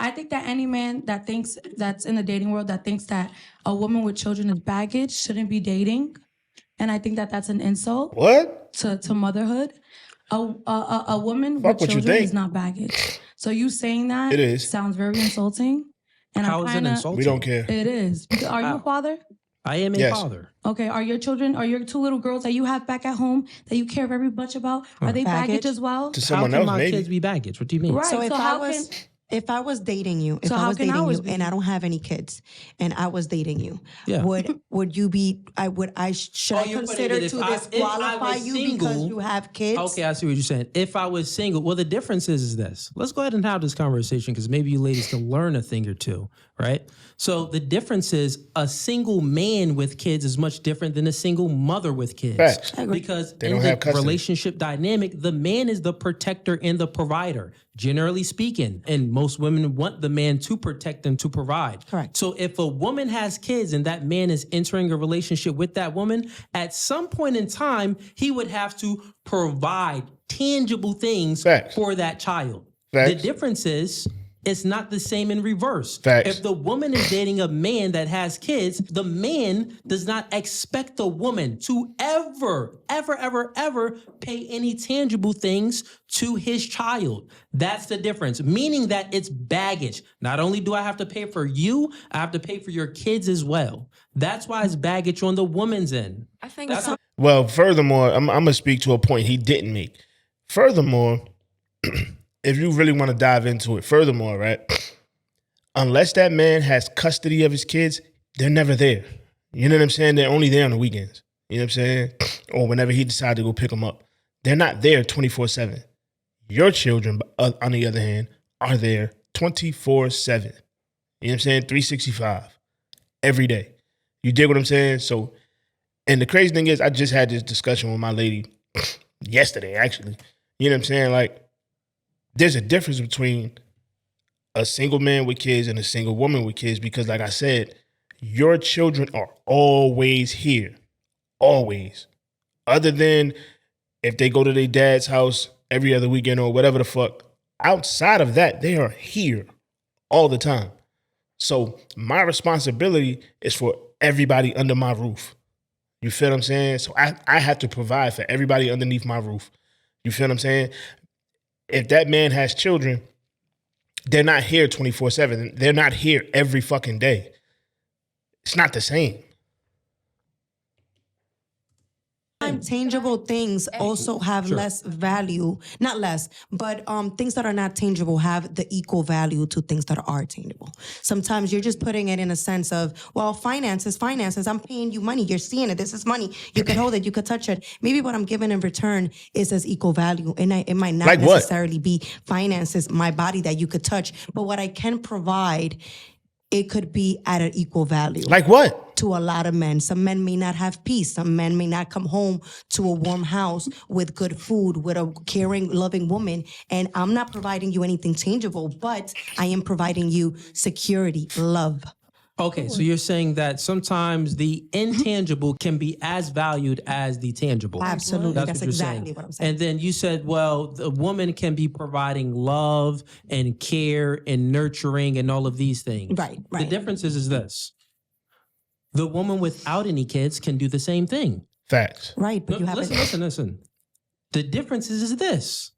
I think that any man that's in the dating world that thinks that a woman with children is baggage shouldn't be dating. And I think that that's an insult. What? To motherhood. A woman Fuck with what you children think. is not baggage. So you saying that It is. sounds very insulting. And How is it insulting? We don't care. It is. Are you a father? I am a father. Okay. Are your two little girls that you have back at home that you care very much about, are they baggage as well? To someone How can else, my maybe. kids be baggage? What do you mean? Right. So if I was dating you, and I don't have any kids, and I was dating you, would you be? Should I consider to disqualify you because you have kids? Okay, I see what you're saying. If I was single, well, the difference is this. Let's go ahead and have this conversation because maybe you ladies can learn a thing or two, right? So the difference is a single man with kids is much different than a single mother with kids. Facts. Because They in don't the have custody. relationship dynamic, the man is the protector and the provider, generally speaking. And most women want the man to protect them, to provide. Correct. So if a woman has kids and that man is entering a relationship with that woman, at some point in time, he would have to provide tangible things Facts. for that child. Facts. The difference is it's not the same in reverse. Facts. If the woman is dating a man that has kids, the man does not expect the woman to ever pay any tangible things to his child. That's the difference, meaning that it's baggage. Not only do I have to pay for you, I have to pay for your kids as well. That's why it's baggage on the woman's end. I think Well, furthermore, I'm going to speak to a point he didn't make. Furthermore, if you really want to dive into it, furthermore, right? Unless that man has custody of his kids, they're never there. You know what I'm saying? They're only there on the weekends. You know what I'm saying? Or whenever he decides to go pick them up. They're not there 24/7. Your children, on the other hand, are there 24/7. You know what I'm saying? 365 every day. You dig what I'm saying? So, and the crazy thing is, I just had this discussion with my lady yesterday, actually. You know what I'm saying? Like, there's a difference between a single man with kids and a single woman with kids because, like I said, your children are always here. Always. Other than if they go to their dad's house every other weekend or whatever the fuck. Outside of that, they are here all the time. So my responsibility is for everybody under my roof. You feel what I'm saying? So I have to provide for everybody underneath my roof. You feel what I'm saying? If that man has children, they're not here 24/7. They're not here every fucking day. It's not the same. Tangible things also have less value, not less, but things that are not tangible have the equal value to things that are tangible. Sometimes you're just putting it in a sense of, well, finances, I'm paying you money, you're seeing it, this is money, you could hold it, you could touch it. Maybe what I'm giving in return is as equal value, and it might not like necessarily be finances, my body that you could touch, but what I can provide, it could be at an equal value. Like what? To a lot of men. Some men may not have peace. Some men may not come home to a warm house with good food, with a caring, loving woman. And I'm not providing you anything tangible, but I am providing you security, love. Okay, so you're saying that sometimes the intangible can be as valued as the tangible. Absolutely. That's what you're exactly saying. what I'm saying. And then you said, well, the woman can be providing love and care and nurturing and all of these things. Right. The difference is this. The woman without any kids can do the same thing. Facts. Right, but you have Listen. The difference is this.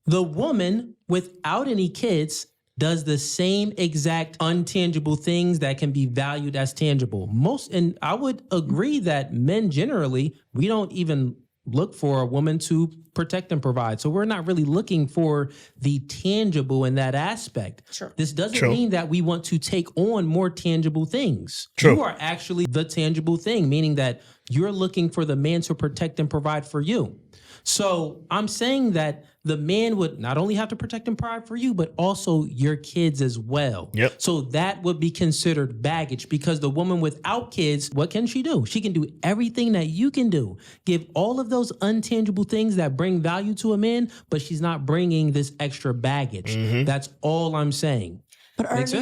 The woman without any kids does the same exact untangible things that can be valued as tangible. And I would agree that men generally, we don't even look for a woman to protect and provide. So we're not really looking for the tangible in that aspect. Sure. This doesn't mean that we want to take on more tangible things. True. You are actually the tangible thing, meaning that you're looking for the man to protect and provide for you. So I'm saying that the man would not only have to protect and provide for you, but also your kids as well. Yep. So that would be considered baggage because the woman without kids, what can she do? She can do everything that you can do. Give all of those untangible things that bring value to a man, but she's not bringing this extra baggage. That's all I'm saying. But Makes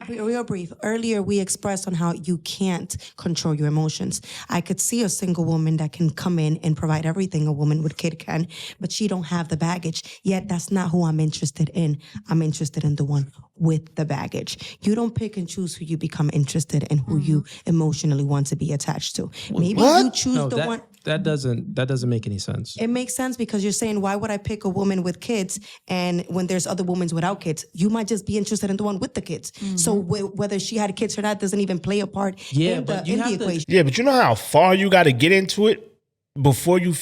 real brief, earlier we expressed on how you can't control your emotions. I could see a single woman that can come in and provide everything a woman with kid can, but she don't have the baggage. Yet that's not who I'm interested in. I'm interested in the one with the baggage. You don't pick and choose who you become interested in, who you emotionally want to be attached to. Maybe you choose one. That doesn't make any sense. It makes sense because you're saying, why would I pick a woman with kids? And when there's other women without kids, you might just be interested in the one with the kids. So whether she had kids or not doesn't even play a part in the equation. Yeah, but you know how far you got to get into it before you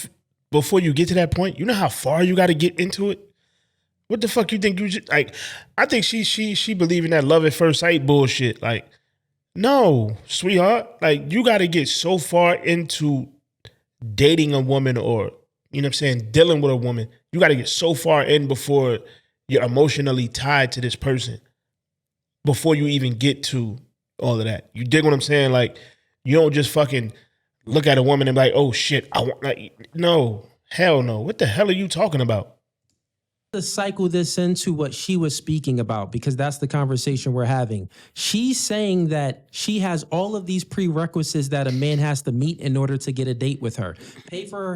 get to that point? You know how far you got to get into it? What the fuck you think you just, like, I think she believe in that love at first sight bullshit. Like, no, sweetheart. Like, you got to get so far into dating a woman or, you know what I'm saying, dealing with a woman. You got to get so far in before you're emotionally tied to this person before you even get to all of that. You dig what I'm saying? Like, you don't just fucking look at a woman and be like, oh shit, I want, like, no, hell no. What the hell are you talking about? To cycle this into what she was speaking about, because that's the conversation we're having. She's saying that she has all of these prerequisites that a man has to meet in order to get a date with her. Pay for her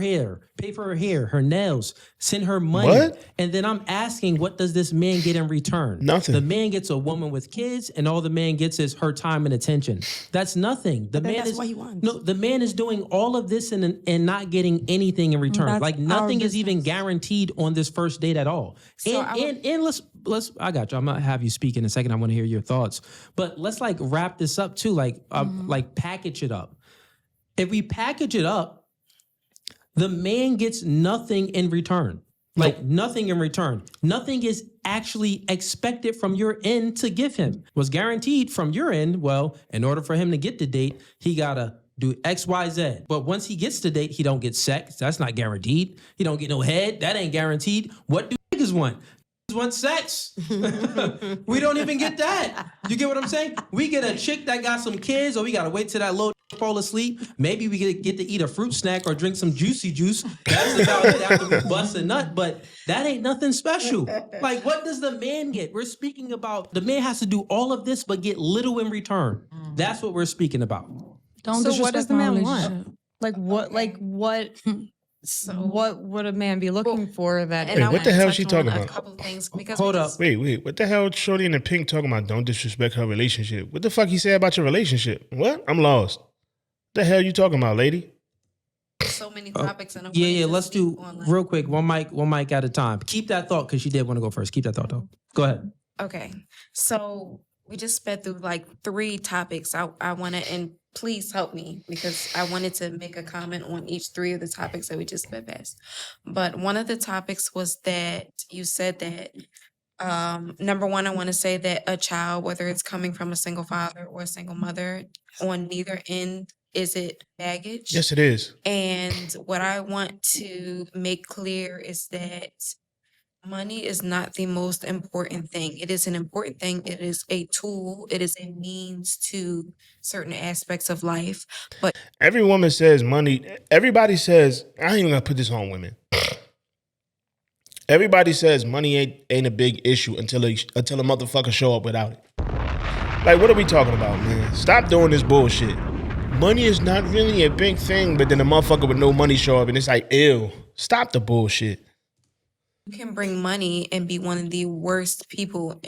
hair, her nails, send her money. What? And then I'm asking, what does this man get in return? Nothing. The man gets a woman with kids, and all the man gets is her time and attention. That's nothing. That's what he wants. No, the man is doing all of this and not getting anything in return. That's Like nothing our is even guaranteed on this first date at all. So And let's I got you. I'm gonna have you speak in a second. I want to hear your thoughts. But let's like wrap this up too. Like package it up. If we package it up, the man gets nothing in return. Like nothing in return. Nothing is actually expected from your end to give him. Was guaranteed from your end. Well, in order for him to get the date, he gotta do X, Y, Z. But once he gets the date, he don't get sex. That's not guaranteed. He don't get no head. That ain't guaranteed. What do niggas want? Niggas want sex. We don't even get that. You get what I'm saying? We get a chick that got some kids, or we gotta wait till that little fall asleep. Maybe we get to eat a fruit snack or drink some juicy juice. That's about it after we bust a nut, but that ain't nothing special. Like, what does the man get? We're speaking about the man has to do all of this but get little in return. That's what we're speaking about. Don't So disrespect what does the my man relationship. want? What would a man be looking for that? Wait, what the hell is she talking A about? couple things because Hold up. Wait, what the hell Shorty in the pink talking about? Don't disrespect her relationship. What the fuck he said about your relationship? What? I'm lost. The hell you talking about, lady? so many topics and Yeah. Let's do real quick. One mic at a time. Keep that thought because she did want to go first. Keep that thought though. Go ahead. Okay, so we just sped through like 3 topics. I want to, and please help me because I wanted to make a comment on each 3 of the topics that we just sped past. But one of the topics was that you said that number one, I want to say that a child, whether it's coming from a single father or a single mother, on neither end is it baggage. Yes, it is. And what I want to make clear is that money is not the most important thing. It is an important thing. It is a tool. It is a means to certain aspects of life. But Every woman says money. Everybody says, I ain't even gonna put this on women. Everybody says money ain't a big issue until a motherfucker show up without it. Like, what are we talking about, man? Stop doing this bullshit. Money is not really a big thing, but then a motherfucker with no money show up and it's like, ew. Stop the bullshit. you can bring money and be one of the worst people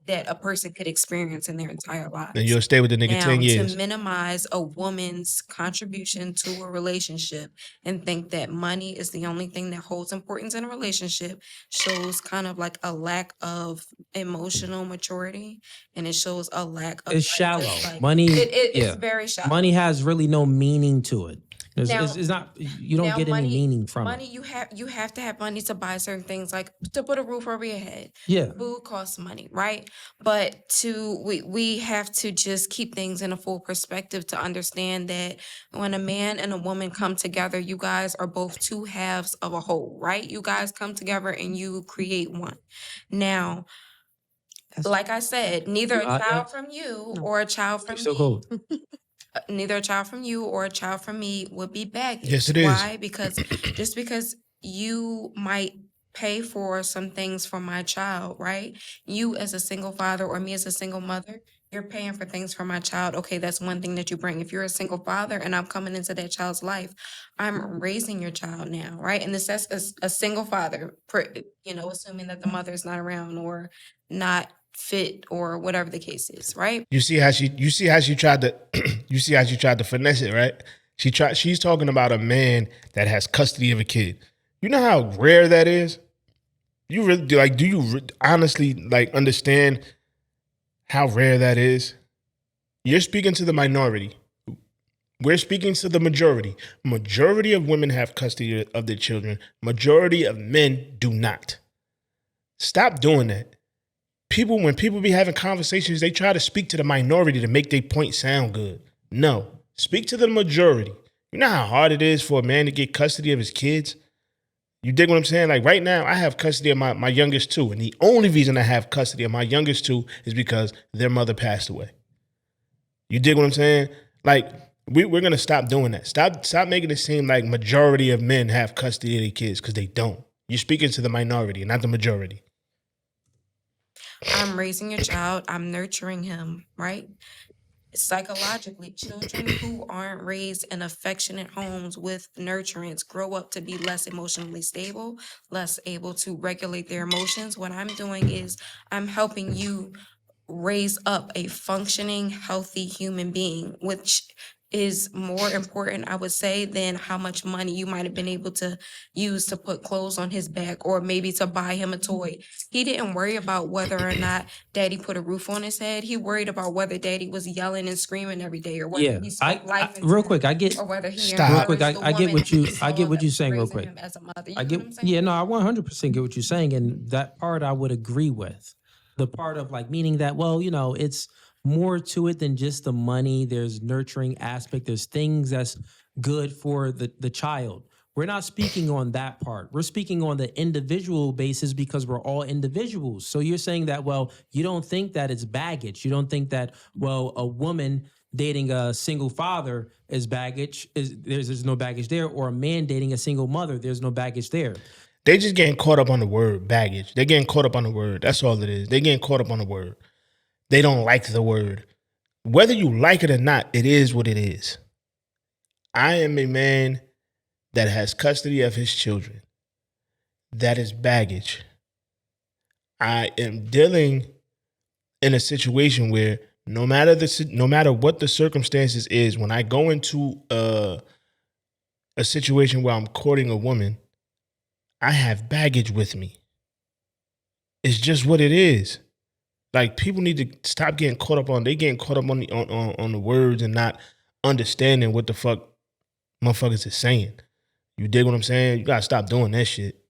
that a person could experience in their entire lives. And you'll stay with the nigga Now, 10 years. to minimize a woman's contribution to a relationship and think that money is the only thing that holds importance in a relationship shows kind of like a lack of emotional maturity, and it shows a lack of It's like, shallow. just, like, Money, it's yeah. very shallow. Money has really no meaning to it. Now- It's not. You don't Now, get any meaning from money, it. you have to have money to buy certain things, like to put a roof over your head. Yeah. Food costs money, right? But we have to just keep things in a full perspective to understand that when a man and a woman come together, you guys are both 2 halves of a whole, right? You guys come together and you create one. Now, like I said, neither a child from you or a child from So me. cold. Neither a child from you or a child from me would be baggage. Yes, it is. Why? Because just because you might pay for some things for my child, right? You as a single father or me as a single mother, you're paying for things for my child. Okay, that's one thing that you bring. If you're a single father and I'm coming into that child's life, I'm raising your child now, right? And this that's a single father, assuming that the mother is not around or not fit or whatever the case is, right? You see how she tried to you see how she tried to finesse it, right? She's talking about a man that has custody of a kid. You know how rare that is? You really do you honestly understand how rare that is? You're speaking to the minority. We're speaking to the majority. Majority of women have custody of their children. Majority of men do not. Stop doing that. When people be having conversations, they try to speak to the minority to make their point sound good. No, speak to the majority. You know how hard it is for a man to get custody of his kids? You dig what I'm saying? Like right now, I have custody of my youngest two. And the only reason I have custody of my youngest two is because their mother passed away. You dig what I'm saying? Like, we're going to stop doing that. Stop making it seem like majority of men have custody of their kids, because they don't. You're speaking to the minority, not the majority. I'm raising your child. I'm nurturing him, right? Psychologically, children who aren't raised in affectionate homes with nurturance grow up to be less emotionally stable, less able to regulate their emotions. What I'm doing is I'm helping you raise up a functioning, healthy human being, which is more important, I would say, than how much money you might have been able to use to put clothes on his back or maybe to buy him a toy. He didn't worry about whether or not daddy put a roof on his head. He worried about whether daddy was yelling and screaming every day, or whether he spoke life into real him, quick, I get or whether he Stop. real quick, encouraged the I get woman what you that he I get saw what that you're was saying real raising quick. him as a mother. You I know get what I'm saying? I 100% get what you're saying, and that part I would agree with. The part of meaning that, well, it's more to it than just the money. There's nurturing aspect. There's things that's good for the child. We're not speaking on that part. We're speaking on the individual basis, because we're all individuals. So you're saying that, well, you don't think that it's baggage. You don't think that, well, a woman dating a single father is baggage. There's no baggage there, or a man dating a single mother, there's no baggage there. They just getting caught up on the word baggage. They're getting caught up on the word. That's all it is. They're getting caught up on the word. They don't like the word. Whether you like it or not, it is what it is. I am a man that has custody of his children. That is baggage. I am dealing in a situation where no matter what the circumstances is, when I go into a situation where I'm courting a woman, I have baggage with me. It's just what it is. Like, people need to stop getting caught up on. They getting caught up on the words and not understanding what the fuck motherfuckers is saying. You dig what I'm saying? You gotta stop doing that shit.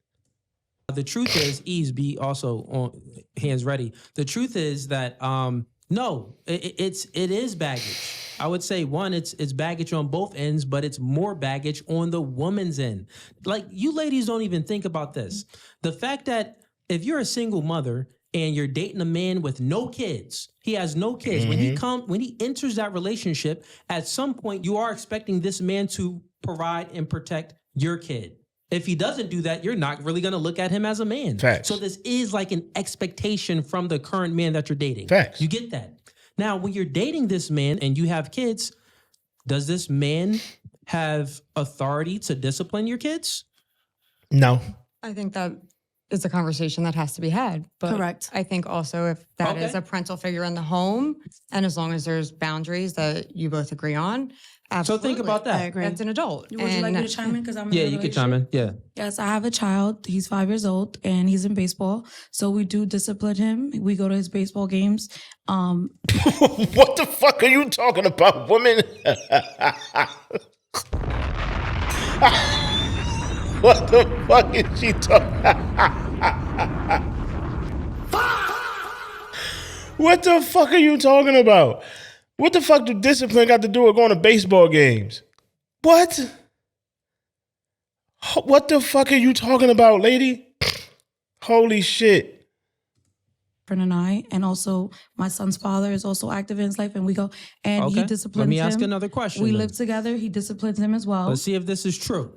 The truth is, Ease be also on hands ready. The truth is that no, it is baggage. I would say one, it's baggage on both ends, but it's more baggage on the woman's end. Like, you ladies don't even think about this. The fact that if you're a single mother and you're dating a man with no kids, he has no kids. Mm-hmm. When he enters that relationship, at some point you are expecting this man to provide and protect your kid. If he doesn't do that, you're not really going to look at him as a man. Facts. So this is like an expectation from the current man that you're dating. Facts. You get that. Now, when you're dating this man and you have kids, does this man have authority to discipline your kids? No. I think that is a conversation that has to be had. But Correct. I think also if that is a parental figure in the home, and as long as there's boundaries that you both agree on, absolutely. So think about that. I agree. That's an adult. Would you like me to chime in? Because I'm in Yeah, a you can chime in. Yeah. Yes, I have a child. He's 5 years old and he's in baseball. So we do discipline him. We go to his baseball games. What the fuck are you talking about, woman? What the fuck is she talking? What the fuck are you talking about? What the fuck do discipline got to do with going to baseball games? What? What the fuck are you talking about, lady? Holy shit. And I, and also my son's father is also active in his life, and we go and he Okay. disciplines Let me him. ask another question. We then. live together. He disciplines him as well. Let's see if this is true.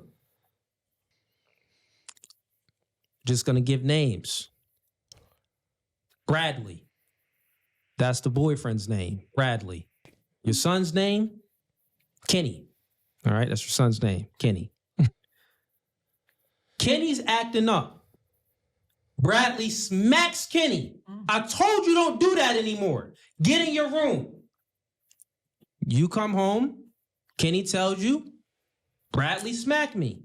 Just gonna give names. Bradley. That's the boyfriend's name, Bradley. Your son's name, Kenny. All right, that's your son's name, Kenny. Kenny's acting up. Bradley smacks Kenny. I told you don't do that anymore. Get in your room. You come home. Kenny tells you, Bradley smacked me.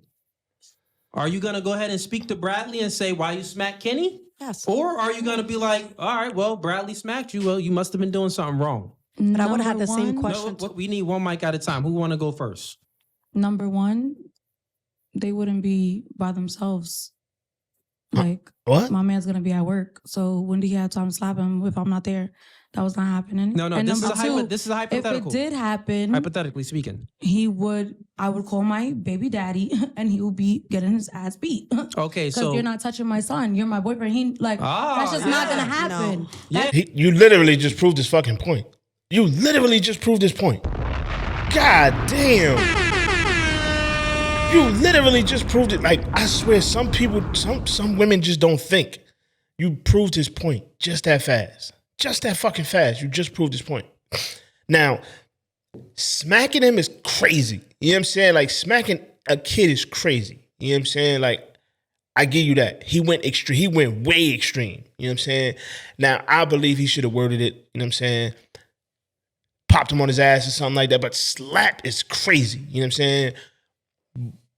Are you going to go ahead and speak to Bradley and say why you smacked Kenny? Yes. Or are you going to be like, all right, well, Bradley smacked you. Well, you must have been doing something wrong. But I would have had the same Number question. No, we need one mic at a time. Who want to go first? Number one, they wouldn't be by themselves. Like, What? my man's gonna be at work, so when do he have time to slap him if I'm not there? That was not happening. No, And this is, number two, this is a if hypothetical. it did happen, Hypothetically speaking. I would call my baby daddy and he would be getting his ass beat. Okay, Because so you're not touching my son. You're my boyfriend. That's just not gonna happen. No. Yeah. You literally just proved his fucking point. You literally just proved his point. God damn. You literally just proved it. Like, I swear, some people, some women just don't think. You proved his point just that fast. Just that fucking fast. You just proved his point. Now, smacking him is crazy. You know what I'm saying? Like, smacking a kid is crazy. You know what I'm saying? Like, I give you that. He went extreme. He went way extreme. You know what I'm saying? Now, I believe he should have worded it. You know what I'm saying? Popped him on his ass or something like that. But slap is crazy. You know what I'm saying?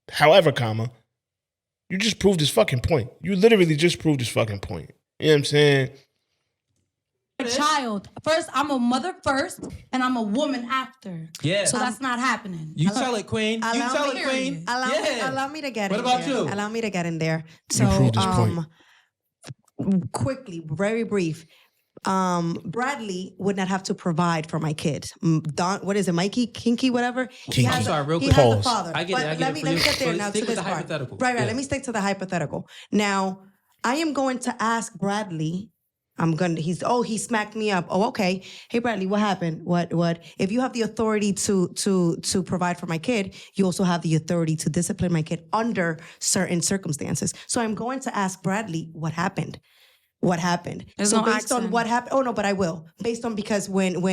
However, you just proved his fucking point. You literally just proved his fucking point. You know what I'm saying? A child. First, I'm a mother first, and I'm a woman after. Yeah. So that's not happening. You tell it, Queen. You Allow tell me- it, Queen. Allow me to get What in about there. you? Allow me to get in there. You So, proved his point. quickly, very brief. Bradley would not have to provide for my kid. Don, what is it, Mikey, Kinky, whatever? Kinky. I'm sorry, real he quick. has a Pause. father. I get But it, I get let it me for let me you. get there So now stick to with this the part. hypothetical. Right. Yeah. Let me stick to the hypothetical. Now, I am going to ask Bradley. He smacked me up. Oh, okay. Hey, Bradley, what happened? What? If you have the authority to provide for my kid, you also have the authority to discipline my kid under certain circumstances. So I'm going to ask Bradley what happened. What happened? There's So no based on accent. what happened, oh no, but I will. Based on because when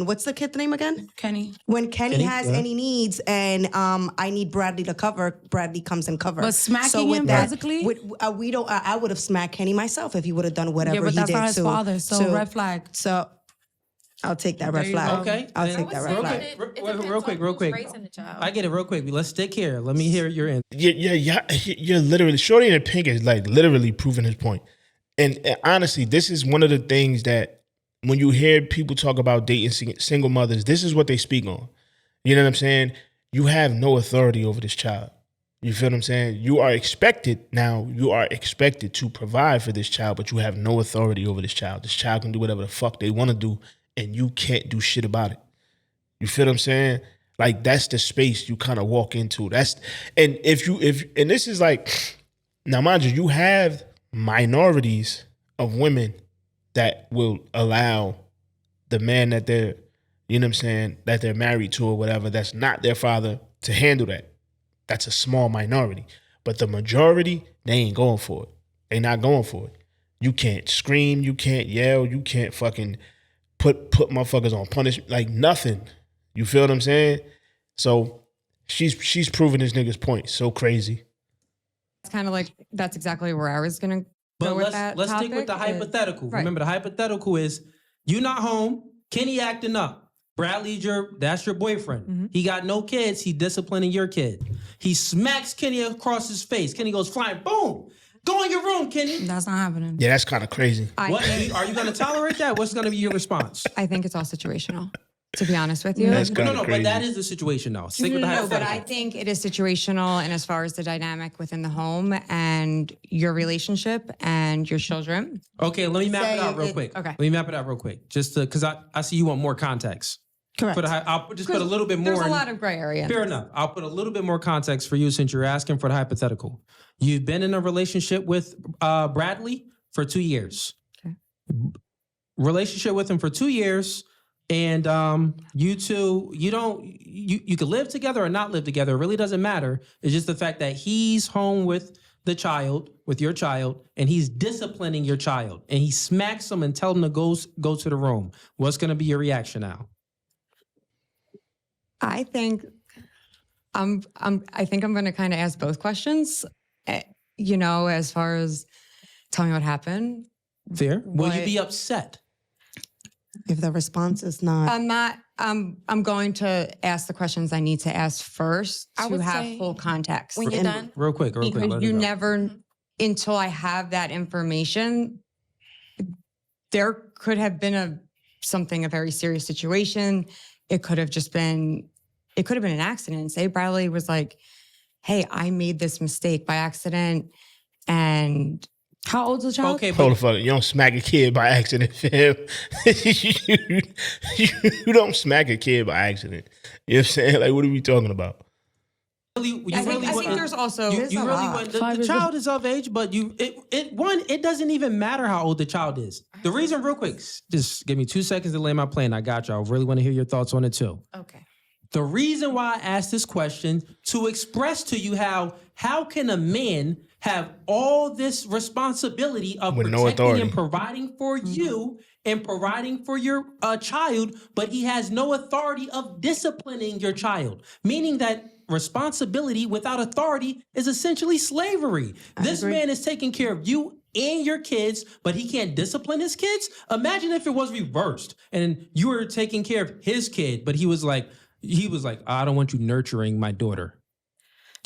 what's the kid's name again? Kenny. When Kenny has yeah. any needs and I need Bradley to cover, Bradley comes and covers. But smacking him physically? we don't. I would have smacked Kenny myself if he would have done whatever Yeah, but he that's did not his father, so red flag. So I'll take that red There you flag. go. Okay. I'll then take that red real flag. quick, real quick. I get it real quick. Let's stick here. Let me hear your end. You're literally, Shorty in the Pink is like literally proving his point. And honestly, this is one of the things that when you hear people talk about dating single mothers, this is what they speak on. You know what I'm saying? You have no authority over this child. You feel what I'm saying? You are expected to provide for this child, but you have no authority over this child. This child can do whatever the fuck they want to do, and you can't do shit about it. You feel what I'm saying? Like, that's the space you kind of walk into. And this is like, now mind you have minorities of women that will allow the man that they're, you know what I'm saying, that they're married to or whatever, that's not their father, to handle that. That's a small minority. But the majority, they ain't going for it. They not going for it. You can't scream, you can't yell, you can't fucking put motherfuckers on punishment, like nothing. You feel what I'm saying? So she's proving this nigga's point. So crazy. It's kind of like, that's exactly where I was going to But go with that let's stick with the topic is- hypothetical. Right. Remember, the hypothetical is you not home, Kenny acting up. Bradley's that's your boyfriend. Mm-hmm. He got no kids. He disciplining your kid. He smacks Kenny across his face. Kenny goes flying. Boom. Go in your room, Kenny. That's not happening. Yeah, that's kind of crazy. What are you going to tolerate that? What's going to be your response? I think it's all situational, to be honest with you. That's No, kinda but crazy. that is the situation though. Stick with the No, but hypothetical. I think it is situational, and as far as the dynamic within the home and your relationship and your children. Okay, let me map Say it out real it- quick. okay. Let me map it out real quick. Just because I see you want more context. Correct. I'll just put a little bit more. There's a in- lot of gray area. Fair enough. I'll put a little bit more context for you since you're asking for the hypothetical. You've been in a relationship with Bradley for 2 years. Okay. Relationship with him for 2 years, and you two, you could live together or not live together. It really doesn't matter. It's just the fact that he's home with the child with your child and he's disciplining your child and he smacks them and tell them to go to the room, what's going to be your reaction now? I think I'm going to kind of ask both questions. As far as tell me what happened. Fair. Will you What- be upset? If the response is not, I'm not. I'm going to ask the questions I need to ask first I to would have say full context. when you're And done. Real quick. because let you her go. never, until I have that information, there could have been a very serious situation. It could have been an accident. Say Bradley was like, "Hey, I made this mistake by accident," and How old's the child? Okay, Hold the but fuck. You don't smack a kid by accident, fam. you don't smack a kid by accident. You know what I'm saying? Like, what are we talking about? I think there's also You It's a really lot. want Five the is child is of age, but it doesn't even matter how old the child is. The reason, real quick, just give me 2 seconds to lay my plan. I got y'all. I really want to hear your thoughts on it too. Okay. The reason why I asked this question to express to you how can a man have all this responsibility of With no protecting authority. and providing for you and providing for your child, but he has no authority of disciplining your child, meaning that responsibility without authority is essentially slavery. This agree. man is taking care of you and your kids, but he can't discipline his kids. Imagine if it was reversed and you were taking care of his kid, but he was like, I don't want you nurturing my daughter.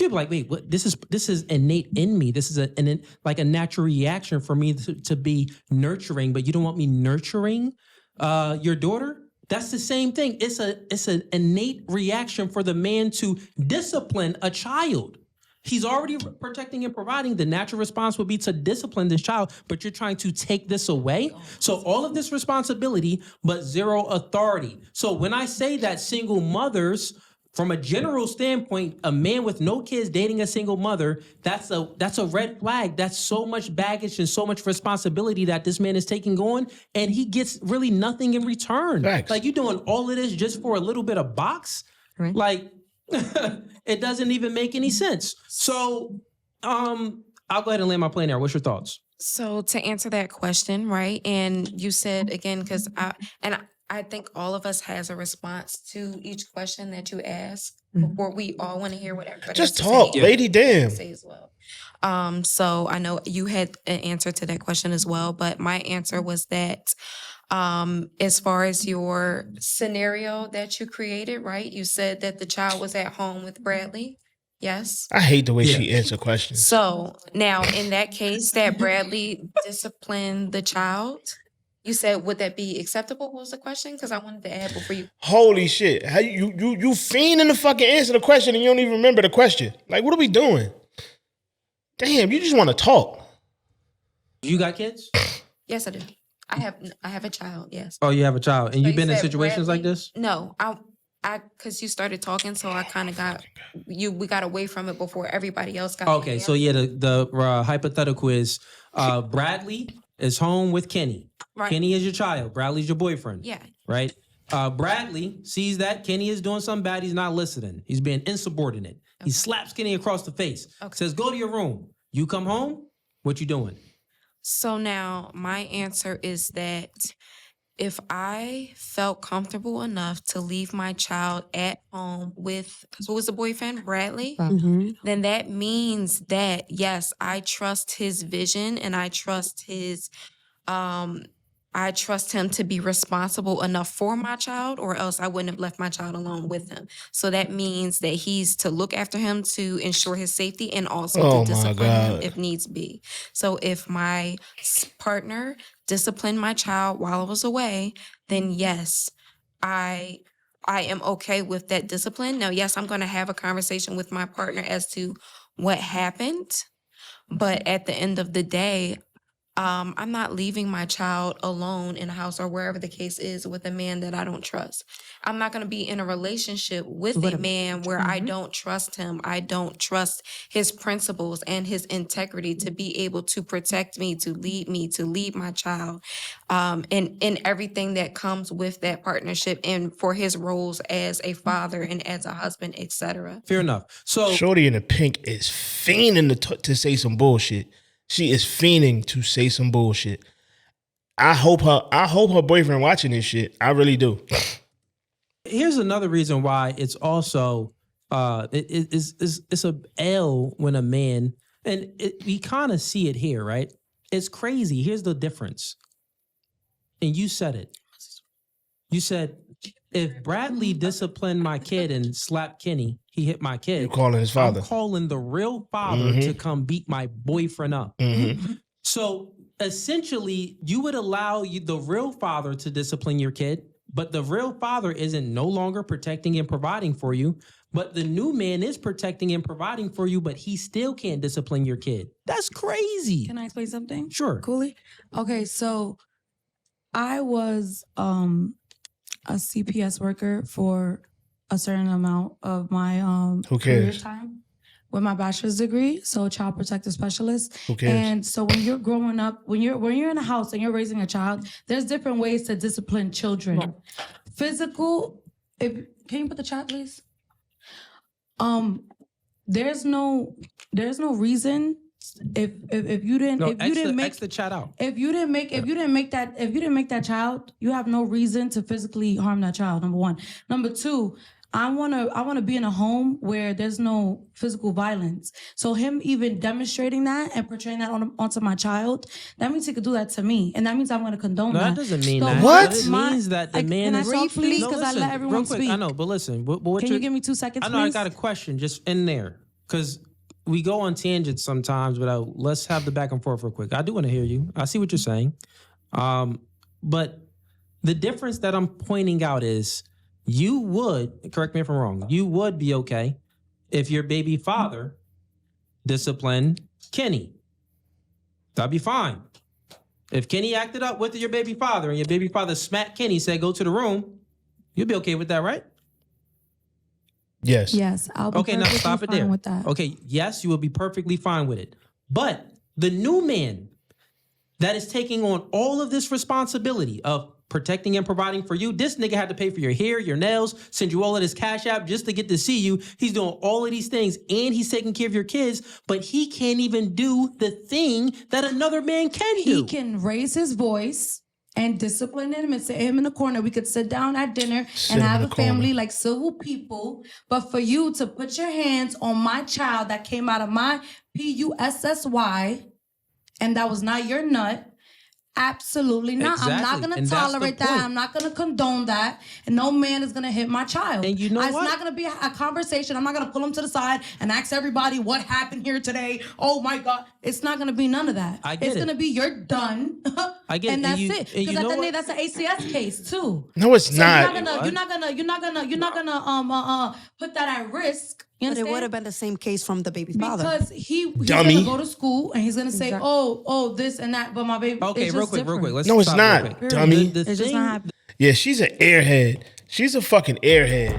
You'd be like, wait, what? This is innate in me. This is a natural reaction for me to be nurturing, but you don't want me nurturing your daughter? That's the same thing. It's an innate reaction for the man to discipline a child. He's already protecting and providing. The natural response would be to discipline this child, but you're trying to take this away. So all of this responsibility, but zero authority. So when I say that single mothers, from a general standpoint, a man with no kids dating a single mother, that's a red flag. That's so much baggage and so much responsibility that this man is taking on, and he gets really nothing in return. Facts. Like, you doing all of this just for a little bit of box? Right. Like, it doesn't even make any sense. So, I'll go ahead and land my plane there. What's your thoughts? So to answer that question, right? And you said again, because I think all of us has a response to each question that you ask. Before we all want to hear what everybody Just has to talk, say. lady. Damn. Say as well. So I know you had an answer to that question as well, but my answer was that as far as your scenario that you created, right? You said that the child was at home with Bradley. Yes. I hate the way Yeah. she answers questions. So now in that case that Bradley disciplined the child, you said, would that be acceptable? What was the question? Because I wanted to add before you. Holy shit. How you fiending to fucking answer the question and you don't even remember the question. Like, what are we doing? Damn, you just want to talk. You got kids? Yes, I do. I have a child. Yes. Oh, you have a child, and So you've been in said situations like Bradley- this? No, because you started talking, so I kind of we got away from it before everybody else got. Okay, so yeah, the hypothetical is Bradley is home with Kenny. Right. Kenny is your child. Bradley's your boyfriend. Yeah. Right? Bradley sees that Kenny is doing something bad. He's not listening. He's being insubordinate. He slaps Kenny across the face. Okay. Says, go to your room. You come home. What you doing? So now my answer is that if I felt comfortable enough to leave my child at home with, who was the boyfriend? Bradley? Then that means that, yes, I trust his vision and I trust him to be responsible enough for my child, or else I wouldn't have left my child alone with him. So that means that he's to look after him to ensure his safety and also Oh my to discipline him God. if needs be. So if my partner disciplined my child while I was away, then yes, I am okay with that discipline. Now, yes, I'm going to have a conversation with my partner as to what happened, but at the end of the day, I'm not leaving my child alone in a house or wherever the case is with a man that I don't trust. I'm not going to be in a relationship with a man where I don't trust him. I don't trust his principles and his integrity to be able to protect me, to lead my child, and everything that comes with that partnership, and for his roles as a father and as a husband, etc. Fair enough. So Shorty in the pink is fiending to say some bullshit. She is fiending to say some bullshit. I hope her boyfriend watching this shit. I really do. here's another reason why it's also it's a L when a man, and we kind of see it here, right? It's crazy. Here's the difference. And you said it. You said, if Bradley disciplined my kid and slapped Kenny, he hit my kid. You're calling his father. I'm calling the real father to come beat my boyfriend up. So essentially, you would allow the real father to discipline your kid, but the real father isn't no longer protecting and providing for you. But the new man is protecting and providing for you, but he still can't discipline your kid. That's crazy. Can I explain something? Sure. Cooley? Okay, so I was a CPS worker for a certain amount of my Who career cares? time with my bachelor's degree, so child protective specialist. Who cares? And so when you're growing up, when you're in a house and you're raising a child, there's different ways to discipline children. Physical, can you put the chat, please? There's no reason if you didn't X the chat out. if you didn't make that child, you have no reason to physically harm that child. Number one. Number two, I wanna be in a home where there's no physical violence. So him even demonstrating that and portraying that onto my child, that means he could do that to me, and that means I'm gonna condone No, that. that doesn't mean So that. What? It means that the man can I is... talk, please? No, Because I listen, let everyone real quick, speak. I know, but listen. Can you give me 2 seconds, I know please? I got a question just in there, because we go on tangents sometimes, but let's have the back and forth real quick. I do want to hear you. I see what you're saying. But the difference that I'm pointing out is you would, correct me if I'm wrong, you would be okay if your baby father disciplined Kenny. That'd be fine. If Kenny acted up with your baby father and your baby father smacked Kenny, said go to the room, you'd be okay with that, right? Yes. Yes, I'll be Okay, now perfectly stop it fine there. with that. Okay, yes, you will be perfectly fine with it. But the new man that is taking on all of this responsibility of protecting and providing for you, this nigga had to pay for your hair, your nails, send you all of this cash app just to get to see you. He's doing all of these things and he's taking care of your kids, but he can't even do the thing that another man can do. He can raise his voice and discipline him and sit him in the corner. We could sit down at dinner Sit and him have in a the family corner. like civil people. But for you to put your hands on my child that came out of my PUSSY and that was not your nut, absolutely not. I'm not Exactly. going And to that's the tolerate that. point. I'm not going to condone that. And no man is going to hit my child. And you know It's what? not going to be a conversation. I'm not going to pull him to the side and ask everybody what happened here today. Oh my God. It's not going to be none of that. I get it's it. going to be you're done. I get it. And that's you- it. and Because you at know the end what? that's an ACS case too. No, it's So not. you're not gonna put that at risk. You But it understand? would have been the same case from the baby's father. Because he's Dummy. gonna go to school and he's gonna say, oh, this and that. But my baby, Okay, it's real just quick. different. Let's No, it's stop not, real quick. dummy. The It's just thing- not happening. Yeah, she's an airhead. She's a fucking airhead.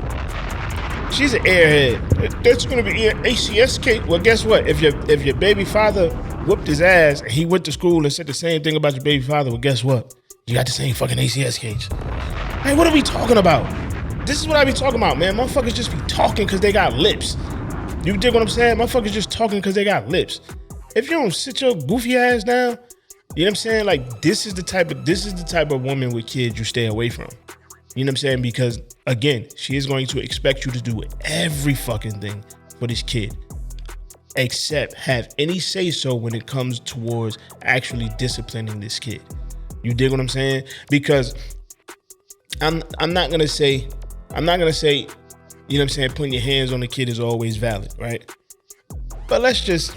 She's an airhead. That's gonna be an ACS case. Well, guess what? If your baby father whooped his ass and he went to school and said the same thing about your baby father, well, guess what? You got the same fucking ACS case. Hey, what are we talking about? This is what I be talking about, man. Motherfuckers just be talking because they got lips. You dig what I'm saying? Motherfuckers just talking because they got lips. If you don't sit your goofy ass down, you know what I'm saying? Like, this is the type of woman with kids you stay away from. You know what I'm saying? Because again, she is going to expect you to do every fucking thing for this kid, except have any say so when it comes towards actually disciplining this kid. You dig what I'm saying? Because I'm not gonna say, you know what I'm saying, putting your hands on the kid is always valid, right? But let's just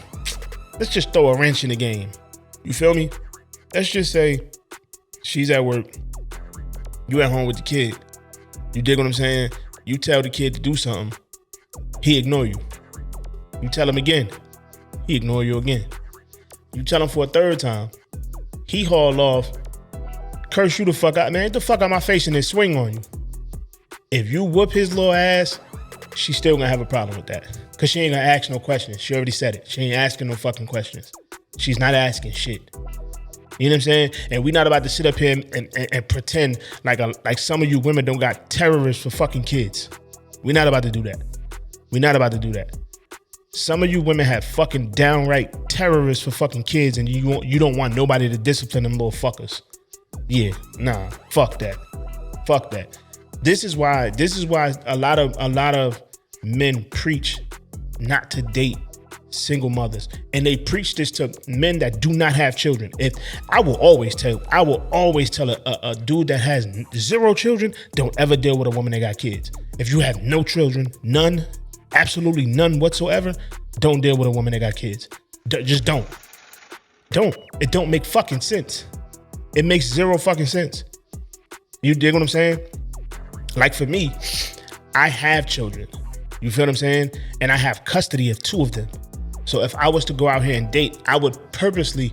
throw a wrench in the game. You feel me? Let's just say she's at work, you at home with the kid. You dig what I'm saying? You tell the kid to do something, he ignore you. You tell him again, he ignore you again. You tell him for a third time, He hauled off, curse you the fuck out, man. Get the fuck out my face and then swing on you. If you whoop his little ass, she's still gonna have a problem with that. Cause she ain't gonna ask no questions. She already said it. She ain't asking no fucking questions. She's not asking shit. You know what I'm saying? And we not about to sit up here and pretend like some of you women don't got terrorists for fucking kids. We're not about to do that. We're not about to do that. Some of you women have fucking downright terrorists for fucking kids, and you don't want nobody to discipline them little fuckers. Yeah, nah, fuck that. Fuck that. This is why a lot of men preach not to date single mothers, and they preach this to men that do not have children. If I will always tell a dude that has 0 children, don't ever deal with a woman that got kids. If you have no children, none, absolutely none whatsoever, don't deal with a woman that got kids. Just don't. It don't make fucking sense. It makes 0 fucking sense. You dig what I'm saying? Like for me, I have children. You feel what I'm saying? And I have custody of 2 of them. So if I was to go out here and date, I would purposely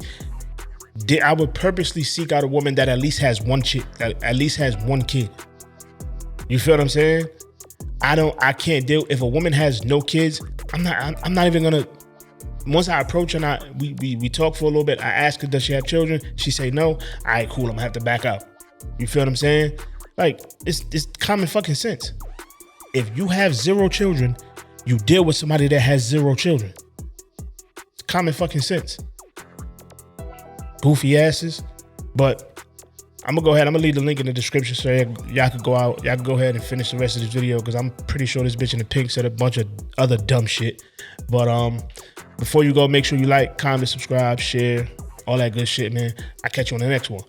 seek out a woman that at least has one chick, that at least has 1 kid. You feel what I'm saying? I can't deal. If a woman has no kids, I'm not even gonna. Once I approach her, we talk for a little bit. I ask her, does she have children? She say no. All right, cool. I'm gonna have to back out. You feel what I'm saying? Like it's common fucking sense. If you have 0 children, you deal with somebody that has 0 children. It's common fucking sense. Goofy asses. But I'm gonna go ahead. I'm gonna leave the link in the description so y'all could go out. Y'all can go ahead and finish the rest of this video because I'm pretty sure this bitch in the pink said a bunch of other dumb shit. But before you go, make sure you like, comment, subscribe, share, all that good shit, man. I'll catch you on the next one.